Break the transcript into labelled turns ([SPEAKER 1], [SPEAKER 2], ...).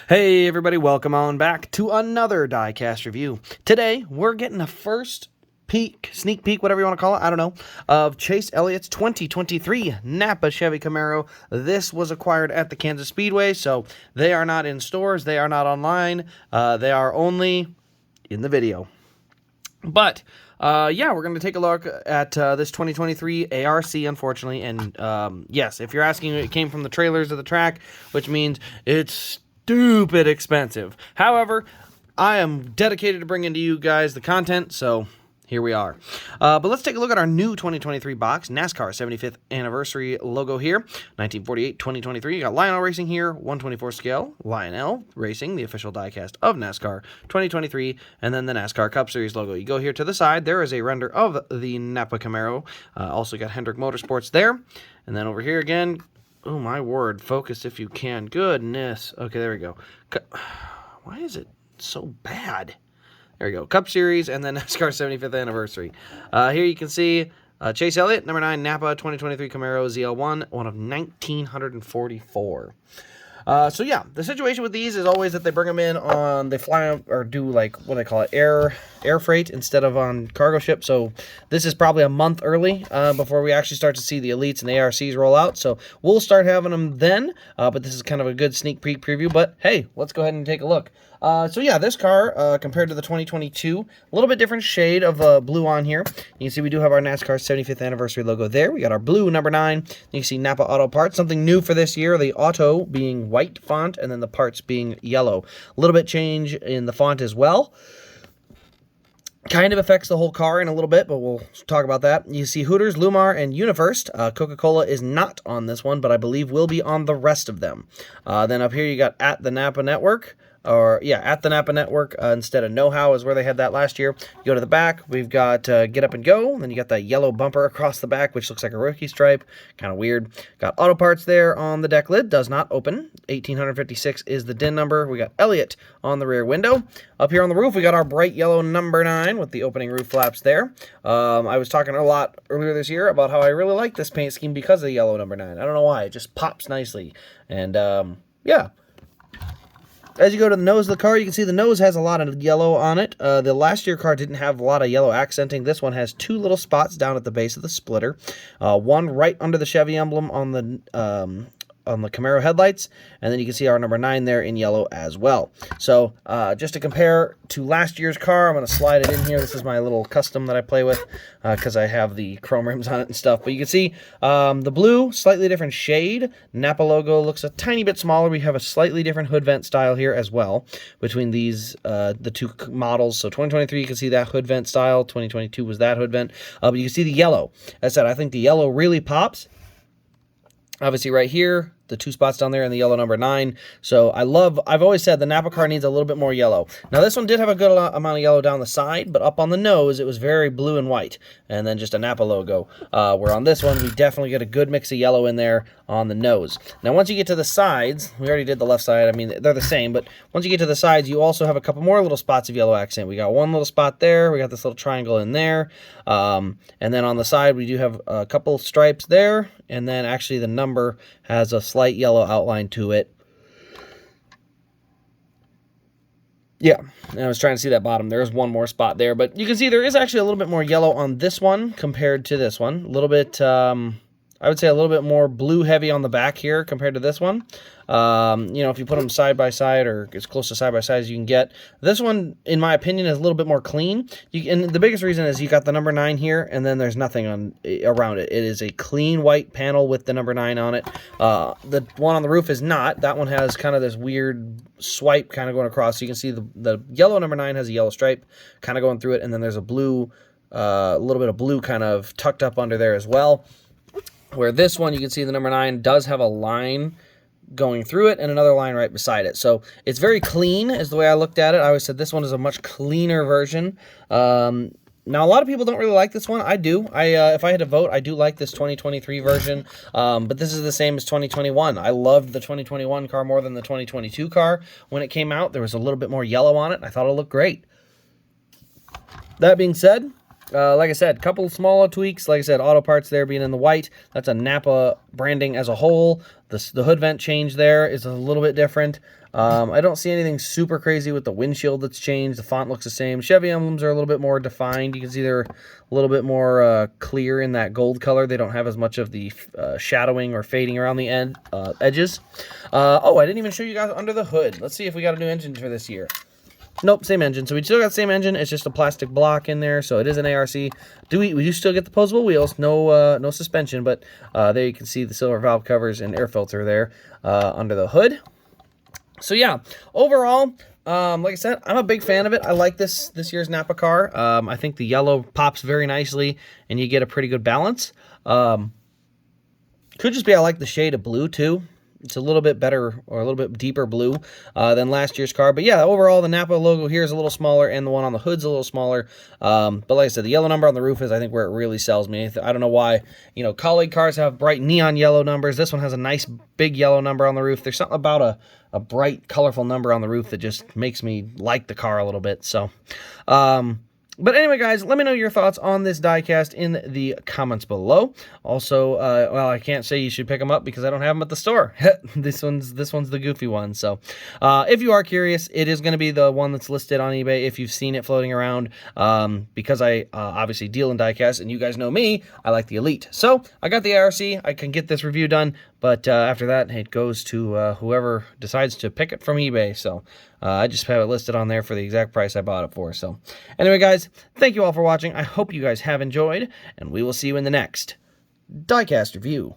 [SPEAKER 1] Hey everybody, welcome on back to another Diecast review. Today, we're getting a first sneak peek, whatever you want to call it, I don't know, of Chase Elliott's 2023 NAPA Chevy Camaro. This was acquired at the Kansas Speedway, so they are not in stores, they are not online, they are only in the video. But, yeah, we're going to take a look at this 2023 ARC, unfortunately, and yes, if you're asking, it came from the trailers of the track, which means it's stupid expensive. However, I am dedicated to bringing to you guys the content, so here we are. But let's take a look at our new 2023 box. NASCAR 75th anniversary logo here. 1948-2023. You got Lionel Racing here, 1/24 scale. Lionel Racing, the official diecast of NASCAR 2023. And then the NASCAR Cup Series logo. You go here to the side. There is a render of the NAPA Camaro. Also got Hendrick Motorsports there. And then over here again, oh my word, focus if you can. Goodness. Okay, there we go. Why is it so bad? There we go. Cup Series and then NASCAR 75th anniversary. Here you can see Chase Elliott, number 9 NAPA 2023 Camaro ZL1, one of 1944. So yeah, the situation with these is always that they bring them in on, they fly them, or do like, what do they call it, air freight instead of on cargo ship. So this is probably a month early before we actually start to see the Elites and the ARCs roll out. So we'll start having them then, but this is kind of a good sneak peek preview. But hey, let's go ahead and take a look. So yeah, this car, compared to the 2022, a little bit different shade of blue on here. You can see we do have our NASCAR 75th anniversary logo there. We got our blue number 9. You can see NAPA Auto Parts, something new for this year, the auto being white font and then the parts being yellow. A little bit change in the font as well. Kind of affects the whole car in a little bit, but we'll talk about that. You see Hooters, Lumar, and Universed. Coca-Cola is not on this one, but I believe will be on the rest of them. Then up here you got at the NAPA Network. At the NAPA Network instead of Know-How is where they had that last year. You go to the back, we've got Get Up and Go, then you got that yellow bumper across the back, which looks like a rookie stripe, kind of weird. Got Auto Parts there on the deck lid, does not open. 1856 is the DIN number. We got Elliott on the rear window. Up here on the roof, we got our bright yellow number 9 with the opening roof flaps there. I was talking a lot earlier this year about how I really like this paint scheme because of the yellow number 9. I don't know why, it just pops nicely. And yeah. As you go to the nose of the car, you can see the nose has a lot of yellow on it. The last year car didn't have a lot of yellow accenting. This one has 2 little spots down at the base of the splitter. One right under the Chevy emblem on the Camaro headlights, and then you can see our number 9 there in yellow as well. So just to compare to last year's car, I'm going to slide it in here. This is my little custom that I play with because I have the chrome rims on it and stuff. But you can see the blue, slightly different shade. NAPA logo looks a tiny bit smaller. We have a slightly different hood vent style here as well between these the two models. So 2023, you can see that hood vent style. 2022 was that hood vent. But you can see the yellow. As I said, I think the yellow really pops. Obviously right here, the 2 spots down there and the yellow number 9. So I've always said the NAPA car needs a little bit more yellow. Now this one did have a good amount of yellow down the side, but up on the nose, it was very blue and white. And then just a NAPA logo. Where on this one, we definitely get a good mix of yellow in there on the nose. Now once you get to the sides, we already did the left side, I mean, they're the same, but once you get to the sides, you also have a couple more little spots of yellow accent. We got one little spot there, we got this little triangle in there, and then on the side, we do have a couple stripes there, and then actually the number has a slight yellow outline to it. Yeah, and I was trying to see that bottom. There's one more spot there, but you can see there is actually a little bit more yellow on this one compared to this one. A little bit, I would say a little bit more blue heavy on the back here compared to this one. You know, if you put them side by side or as close to side by side as you can get. This one, in my opinion, is a little bit more clean. And the biggest reason is you got the number 9 here, and then there's nothing around it. It is a clean white panel with the number 9 on it. The one on the roof is not. That one has kind of this weird swipe kind of going across. So you can see the yellow number 9 has a yellow stripe kind of going through it, and then there's a blue, a little bit of blue kind of tucked up under there as well. Where this one, you can see the number 9 does have a line going through it and another line right beside it. So it's very clean is the way I looked at it. I always said this one is a much cleaner version. Now, a lot of people don't really like this one. I do. If I had to vote, I do like this 2023 version, but this is the same as 2021. I loved the 2021 car more than the 2022 car. When it came out, there was a little bit more yellow on it. I thought it looked great. That being said, Like I said, couple smaller tweaks. Like I said, auto parts there being in the white. That's a NAPA branding as a whole. The hood vent change there is a little bit different. I don't see anything super crazy with the windshield that's changed. The font looks the same. Chevy emblems are a little bit more defined. You can see they're a little bit more clear in that gold color. They don't have as much of the shadowing or fading around the edges. Oh, I didn't even show you guys under the hood. Let's see if we got a new engine for this year. Nope, same engine. So we still got the same engine. It's just a plastic block in there, so it is an ARC. We do still get the posable wheels, no suspension, but there you can see the silver valve covers and air filter there under the hood. So yeah, overall, like I said, I'm a big fan of it. I like this year's NAPA car. I think the yellow pops very nicely, and you get a pretty good balance. Could just be I like the shade of blue too. It's a little bit better or a little bit deeper blue than last year's car. But yeah, overall, the NAPA logo here is a little smaller and the one on the hood's a little smaller. But like I said, the yellow number on the roof is, I think, where it really sells me. I don't know why, colleague cars have bright neon yellow numbers. This one has a nice big yellow number on the roof. There's something about a bright, colorful number on the roof that just makes me like the car a little bit. So, but anyway, guys, let me know your thoughts on this diecast in the comments below. Also, well, I can't say you should pick them up because I don't have them at the store. This one's the goofy one. So, if you are curious, it is going to be the one that's listed on eBay if you've seen it floating around. Because I obviously deal in diecast, and you guys know me, I like the Elite. So, I got the ARC. I can get this review done. But after that, it goes to whoever decides to pick it from eBay. So I just have it listed on there for the exact price I bought it for. So anyway, guys, thank you all for watching. I hope you guys have enjoyed, and we will see you in the next diecast review.